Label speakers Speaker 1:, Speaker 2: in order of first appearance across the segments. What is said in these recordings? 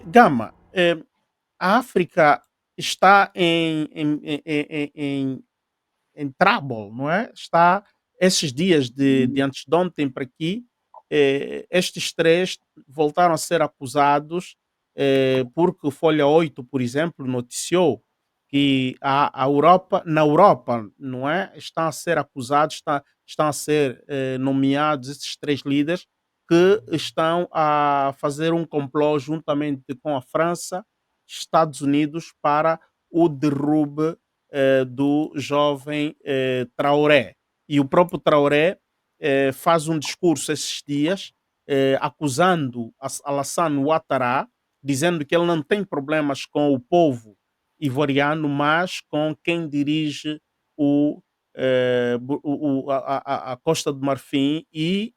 Speaker 1: Gama, a África está em trouble, não é? Está esses dias de antes de ontem para aqui, estes 3 voltaram a ser acusados, porque o Folha 8, por exemplo, noticiou que a Europa na Europa, não é, estão a ser acusados, estão a ser, nomeados esses 3 líderes que estão a fazer um complô juntamente com a França, Estados Unidos para o derrube do jovem Traoré. E o próprio Traoré faz um discurso esses dias acusando Alassane Ouattara, dizendo que ele não tem problemas com o povo ivoriano, mas com quem dirige o, a Costa do Marfim e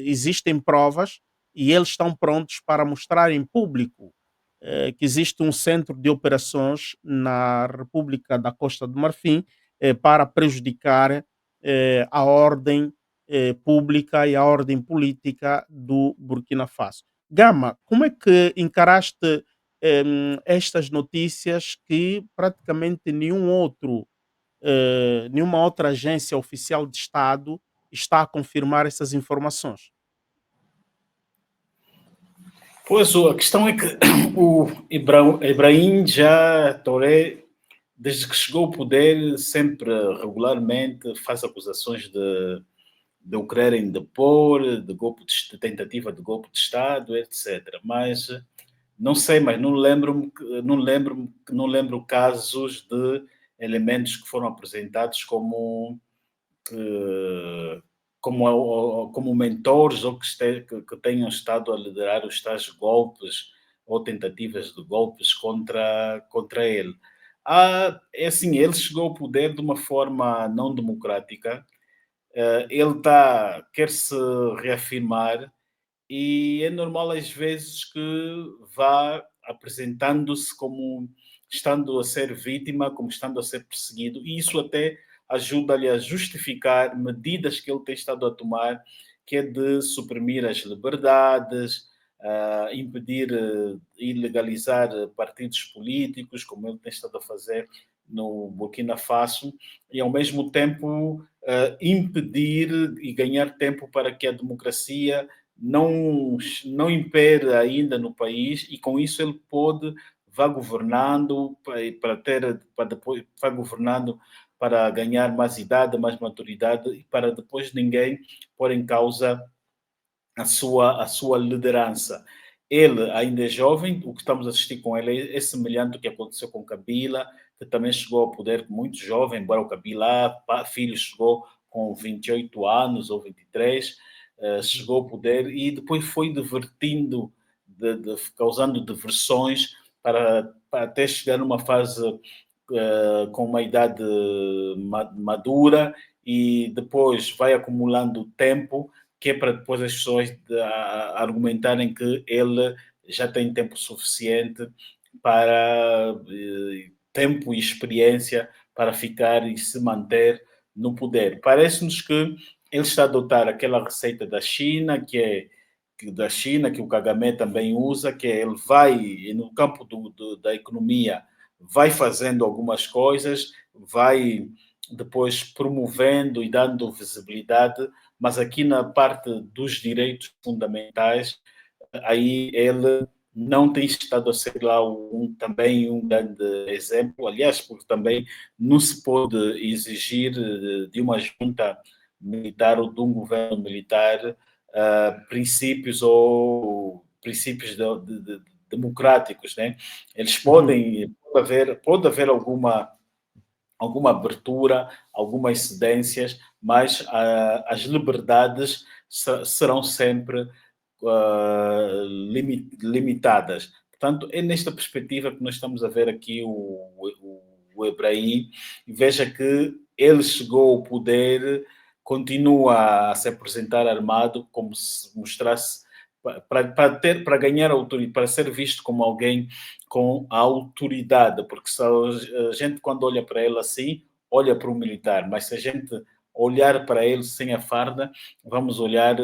Speaker 1: existem provas e eles estão prontos para mostrar em público que existe um centro de operações na República da Costa do Marfim para prejudicar a ordem pública e a ordem política do Burkina Faso. Gama, como é que encaraste estas notícias que praticamente nenhuma outra agência oficial de Estado está a confirmar essas informações?
Speaker 2: Pois a questão é que o Ibrahim já Touré, desde que chegou ao poder, sempre regularmente faz acusações de o quererem depor, de tentativa de golpe de Estado, etc. Mas não sei, mas não lembro casos de elementos que foram apresentados que- como mentores ou que tenham estado a liderar os tais golpes ou tentativas de golpes contra ele. É assim, ele chegou ao poder de uma forma não democrática. Ele quer se reafirmar e é normal às vezes que vá apresentando-se como estando a ser vítima, como estando a ser perseguido, e isso até ajuda-lhe a justificar medidas que ele tem estado a tomar, que é de suprimir as liberdades, impedir e legalizar partidos políticos, como ele tem estado a fazer no Burkina Faso, e ao mesmo tempo impedir e ganhar tempo para que a democracia não impera ainda no país e com isso ele pode vá governando para depois vá governando para ganhar mais idade, mais maturidade e para depois ninguém pôr em causa a sua liderança. Ele ainda é jovem, o que estamos a assistir com ele é semelhante ao que aconteceu com Kabila, que também chegou ao poder muito jovem, embora o Kabila, filho, chegou com 28 anos ou 23,
Speaker 1: Uhum.
Speaker 2: chegou ao poder e depois foi divertindo, causando diversões para até chegar numa fase com uma idade madura e depois vai acumulando tempo que é para depois as pessoas argumentarem que ele já tem tempo suficiente para tempo e experiência para ficar e se manter no poder. Parece-nos que ele está a adotar aquela receita da China, que o Kagame também usa, que é ele vai, no campo da economia, vai fazendo algumas coisas, vai depois promovendo e dando visibilidade, mas aqui na parte dos direitos fundamentais, aí ele não tem estado a ser lá também um grande exemplo, aliás, porque também não se pode exigir de uma junta militar ou de um governo militar princípios ou princípios democráticos, né? Eles
Speaker 1: Uhum.
Speaker 2: pode haver alguma abertura, algumas cedências, mas as liberdades serão sempre limitadas. Portanto, é nesta perspectiva que nós estamos a ver aqui o Ebrahim, e veja que ele chegou ao poder, continua a se apresentar armado, como se mostrasse para ganhar autoridade, para ser visto como alguém com a autoridade, porque se a gente quando olha para ele assim, olha para o militar, mas se a gente olhar para ele sem a farda, vamos olhar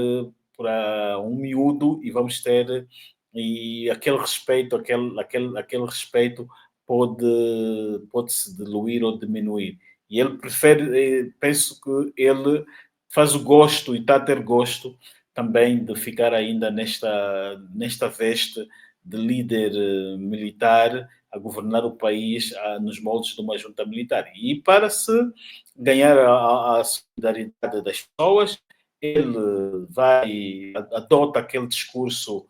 Speaker 2: para um miúdo e vamos ter e aquele respeito, aquele respeito pode se diluir ou diminuir. E ele prefere, penso que ele faz o gosto e está a ter gosto também de ficar ainda nesta veste de líder militar a governar o país nos moldes de uma junta militar. E para se ganhar a solidariedade das pessoas, ele adota aquele discurso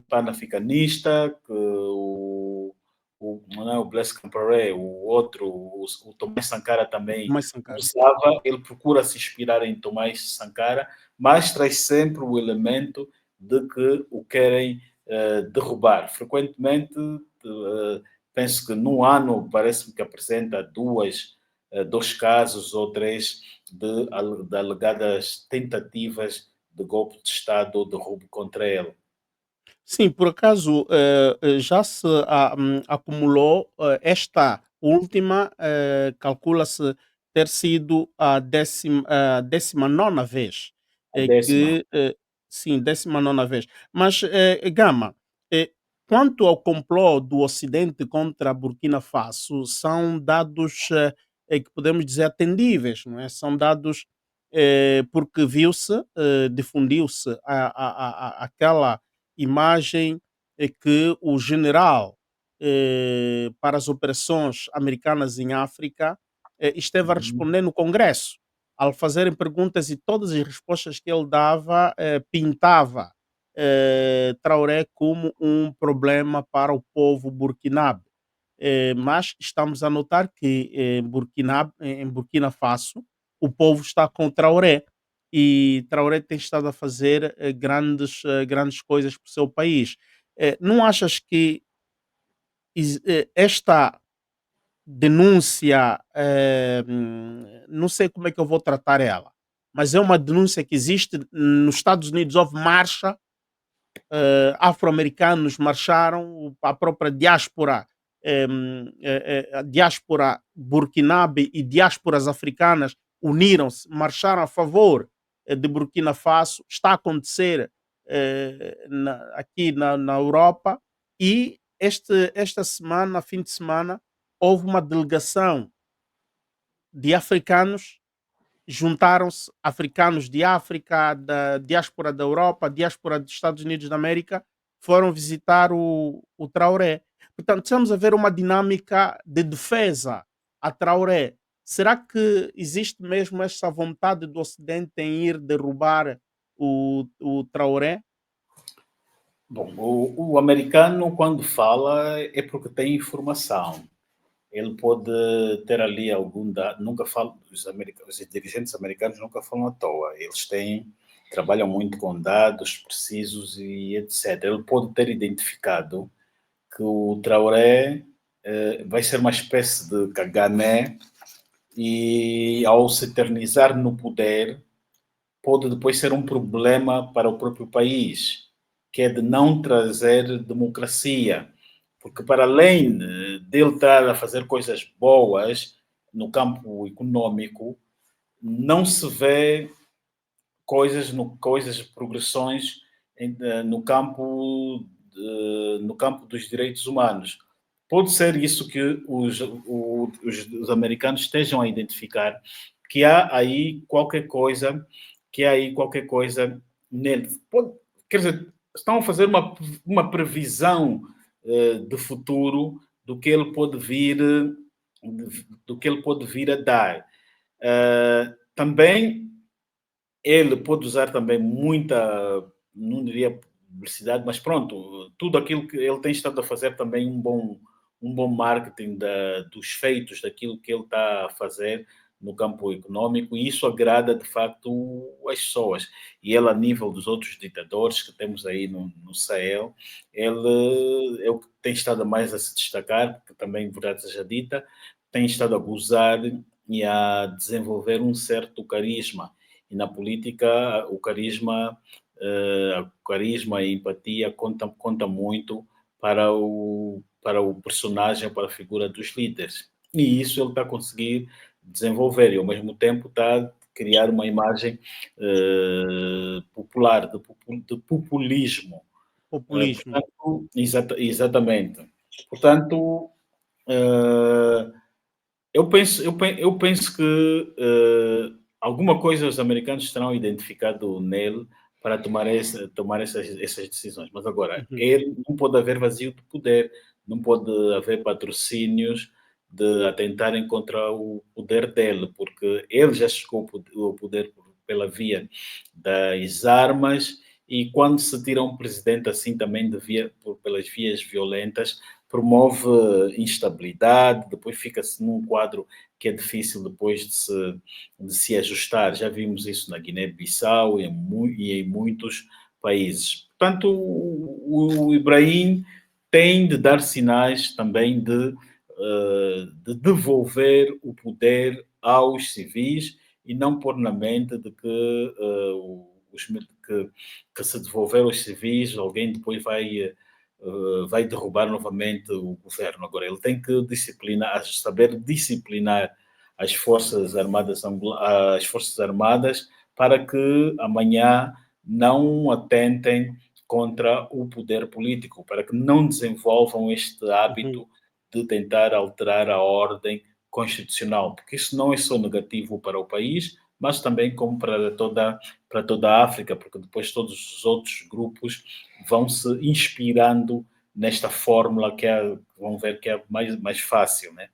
Speaker 2: panafricanista, que não é o Blaise Compaoré, o outro, o Tomás Sankara também
Speaker 1: Mais Sankara.
Speaker 2: usava. Ele procura se inspirar em Tomás Sankara, mas traz sempre o elemento de que o querem derrubar. Frequentemente, penso que no ano parece-me que apresenta dois casos ou três de alegadas tentativas de golpe de Estado ou derrubo contra ele.
Speaker 1: Sim, por acaso, já se acumulou, esta última, calcula-se ter sido a 19ª vez,
Speaker 2: A décima.
Speaker 1: que sim, 19ª vez. Mas, Gama, quanto ao complô do Ocidente contra Burkina Faso, são dados, que podemos dizer atendíveis, não é? São dados, porque viu-se, difundiu-se aquela imagem é que o general para as operações americanas em África esteve a
Speaker 2: Uhum.
Speaker 1: responder no Congresso, ao fazerem perguntas e todas as respostas que ele dava pintava Traoré como um problema para o povo burkinabé. Mas estamos a notar que em Burkina Faso o povo está com Traoré e Traoré tem estado a fazer grandes coisas para o seu país. Não achas que esta denúncia, não sei como é que eu vou tratar ela, mas é uma denúncia que existe nos Estados Unidos, houve marcha, afro-americanos marcharam, a própria diáspora, a diáspora burkinabe e diásporas africanas uniram-se, marcharam a favor de Burkina Faso, está a acontecer aqui na Europa, e esta semana, fim de semana, houve uma delegação de africanos, juntaram-se africanos de África, da diáspora da Europa, diáspora dos Estados Unidos da América, foram visitar o Traoré. Portanto, estamos a ver uma dinâmica de defesa a Traoré. Será que existe mesmo essa vontade do Ocidente em ir derrubar o Traoré?
Speaker 2: Bom, o americano, quando fala, é porque tem informação. Ele pode ter ali algum dado, nunca fala, os dirigentes americanos nunca falam à toa. Eles trabalham muito com dados precisos e etc. Ele pode ter identificado que o Traoré vai ser uma espécie de Kagame e, ao se eternizar no poder, pode depois ser um problema para o próprio país, que é de não trazer democracia. Porque, para além dele estar a fazer coisas boas no campo econômico, não se vê progressões no no campo dos direitos humanos. Pode ser isso que os americanos estejam a identificar, que há aí qualquer coisa, que há aí qualquer coisa nele. Quer dizer, estão a fazer uma previsão de futuro do que ele pode vir, do que ele pode vir a dar. Também ele pode usar também muita, não diria publicidade, mas pronto, tudo aquilo que ele tem estado a fazer também um bom marketing dos feitos daquilo que ele está a fazer no campo econômico, e isso agrada de facto as pessoas. E ele, a nível dos outros ditadores que temos aí no Sahel, ele é o que tem estado mais a se destacar, porque também, verdade seja dita, tem estado a gozar e a desenvolver um certo carisma, e na política o carisma e a empatia conta muito para o personagem, para a figura dos líderes. E isso ele está a conseguir desenvolver, e ao mesmo tempo está a criar uma imagem popular, de populismo.
Speaker 1: Populismo.
Speaker 2: Portanto, exatamente. Portanto, eh, eu penso que alguma coisa os americanos terão identificado nele para tomar essas decisões. Mas agora,
Speaker 1: Uhum,
Speaker 2: ele não pode haver vazio de poder, não pode haver patrocínios de atentarem contra o poder dele, porque ele já chegou ao poder pela via das armas e quando se tira um presidente assim também pelas vias violentas, promove instabilidade, depois fica-se num quadro que é difícil depois de se ajustar. Já vimos isso na Guiné-Bissau e em muitos países. Portanto, o Ibrahim tem de dar sinais também de devolver o poder aos civis e não pôr na mente de que, que se devolver aos civis, alguém depois vai derrubar novamente o governo. Agora, ele tem que saber disciplinar as forças armadas para que amanhã não atentem contra o poder político, para que não desenvolvam este
Speaker 1: uhum,
Speaker 2: hábito de tentar alterar a ordem constitucional, porque isso não é só negativo para o país, mas também como para toda a África, porque depois todos os outros grupos vão se inspirando nesta fórmula vão ver que é mais fácil, né?